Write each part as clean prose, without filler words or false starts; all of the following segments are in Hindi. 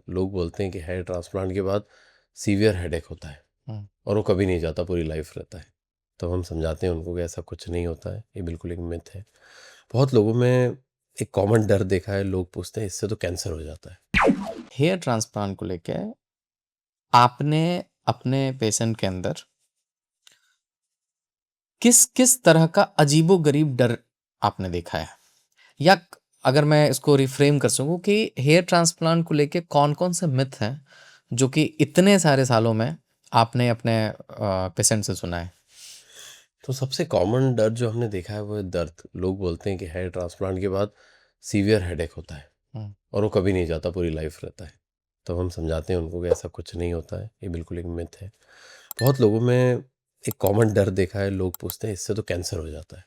लोग बोलते हैं कि हेयर ट्रांसप्लांट के बाद सीवियर हेडेक होता है और वो कभी नहीं जाता, पूरी लाइफ रहता है। तो हम समझाते हैं उनको कि ऐसा कुछ नहीं होता है, ये बिल्कुल एक मिथ है। बहुत लोगों में एक कॉमन डर देखा है, लोग पूछते हैं इससे तो कैंसर हो जाता है। हेयर ट्रांसप्लांट को लेके आपने अपने पेशेंट के अंदर किस किस तरह का अजीबोगरीब डर आपने देखा है, या अगर मैं इसको रिफ्रेम कर सकूं कि हेयर ट्रांसप्लांट को लेके कौन कौन से मिथ हैं जो कि इतने सारे सालों में आपने अपने पेशेंट से सुना है? तो सबसे कॉमन डर जो हमने देखा है वो है दर्द। लोग बोलते हैं कि हेयर ट्रांसप्लांट के बाद सीवियर हेडेक होता है और वो कभी नहीं जाता, पूरी लाइफ रहता है। तो हम समझाते हैं उनको कि ऐसा कुछ नहीं होता है, ये बिल्कुल एक मिथ है। बहुत लोगों में एक कॉमन डर देखा है, लोग पूछते हैं इससे तो कैंसर हो जाता है,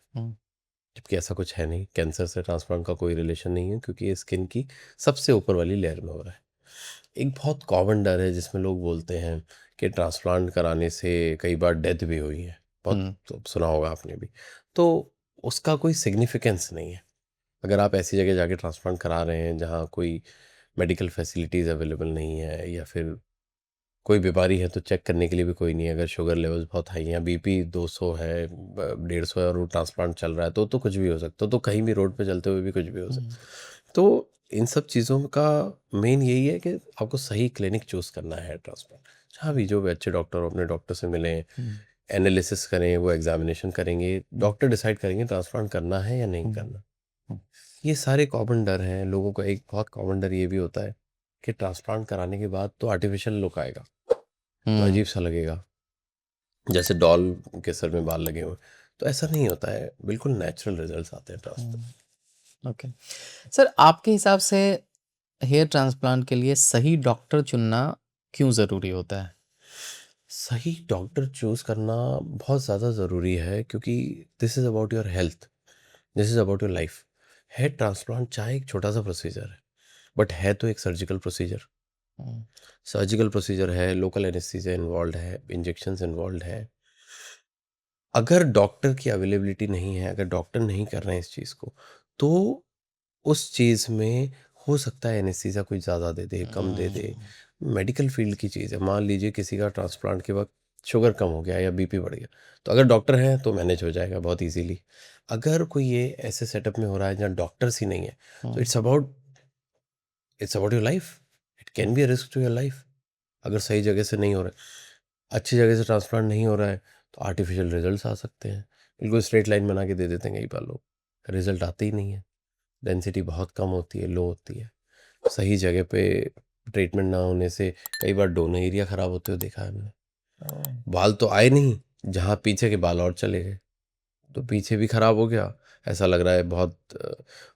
जबकि ऐसा कुछ है नहीं। कैंसर से ट्रांसप्लांट का कोई रिलेशन नहीं है, क्योंकि ये स्किन की सबसे ऊपर वाली लेयर में हो रहा है। एक बहुत कॉमन डर है जिसमें लोग बोलते हैं कि ट्रांसप्लांट कराने से कई बार डेथ भी हुई है, बहुत तो सुना होगा आपने भी। तो उसका कोई सिग्निफिकेंस नहीं है। अगर आप ऐसी जगह जाके ट्रांसप्लांट करा रहे हैं जहाँ कोई मेडिकल फैसिलिटीज़ अवेलेबल नहीं है, या फिर कोई बीमारी है तो चेक करने के लिए भी कोई नहीं है, अगर शुगर लेवल्स बहुत हाई हैं, बीपी 200 है, 150 है और वो ट्रांसप्लांट चल रहा है, तो कुछ भी हो सकता है। तो कहीं भी रोड पे चलते हुए भी कुछ भी हो सकता है। तो इन सब चीज़ों का मेन यही है कि आपको सही क्लिनिक चूज़ करना है ट्रांसप्लांट। जहाँ भी जो भी अच्छे डॉक्टर हो, अपने डॉक्टर से मिलें, एनालिसिस करें, वो एग्जामिनेशन करेंगे, डॉक्टर डिसाइड करेंगे ट्रांसप्लांट करना है या नहीं करना। ये सारे कॉमन डर हैं लोगों का। एक बहुत कॉमन डर ये भी होता है कि ट्रांसप्लांट कराने के बाद तो आर्टिफिशियल लुक आएगा, तो अजीब सा लगेगा, जैसे डॉल के सर में बाल लगे हुए। तो ऐसा नहीं होता है, बिल्कुल नेचुरल रिजल्ट्स आते हैं ट्रांसप्लांट। ओके सर, आपके हिसाब से हेयर ट्रांसप्लांट के लिए सही डॉक्टर चुनना क्यों ज़रूरी होता है? सही डॉक्टर चूज़ करना बहुत ज़्यादा ज़रूरी है, क्योंकि this is about your health, this is about your life. Hair transplant चाहे एक छोटा सा प्रोसीजर है, बट है तो एक सर्जिकल प्रोसीजर। सर्जिकल प्रोसीजर है, लोकल एनेस्थीसिया इन्वॉल्व है, इंजेक्शंस इन्वॉल्व है। अगर डॉक्टर की अवेलेबिलिटी नहीं है, अगर डॉक्टर नहीं कर रहे हैं इस चीज़ को, तो उस चीज़ में हो सकता है एनेस्थीसिया कोई ज़्यादा दे दे, कम दे दे। मेडिकल फील्ड की चीज़ है। मान लीजिए किसी का ट्रांसप्लांट के वक्त शुगर कम हो गया या बीपी बढ़ गया, तो अगर डॉक्टर हैं तो मैनेज हो जाएगा बहुत इजीली। अगर कोई ये ऐसे सेटअप में हो रहा है जहाँ डॉक्टर्स ही नहीं है, तो it's about your life. It can be a risk to your life. अगर सही जगह से नहीं हो रहा है, अच्छी जगह से ट्रांसप्लांट नहीं हो रहा है, तो आर्टिफिशियल रिजल्ट्स आ सकते हैं। बिल्कुल स्ट्रेट लाइन बना के दे देते हैं कई बार लोग, रिजल्ट आते ही नहीं है। डेंसिटी बहुत कम होती है, लो होती है। सही जगह पे ट्रीटमेंट ना होने से कई बार डोनर एरिया ख़राब होते हुए देखा है हमने। बाल तो आए नहीं, जहाँ पीछे के बाल और चले गए, तो पीछे भी ख़राब हो गया, ऐसा लग रहा है बहुत।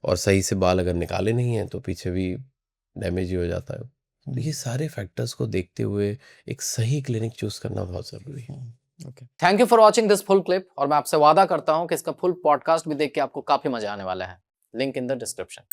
और सही से बाल अगर निकाले नहीं हैं तो पीछे भी डैमेज ही हो जाता है। तो ये सारे फैक्टर्स को देखते हुए एक सही क्लिनिक चूज़ करना बहुत ज़रूरी है। Okay, thank you for watching this full clip, और मैं आपसे वादा करता हूं कि इसका फुल पॉडकास्ट भी देख के आपको काफी मजा आने वाला है। Link in the description.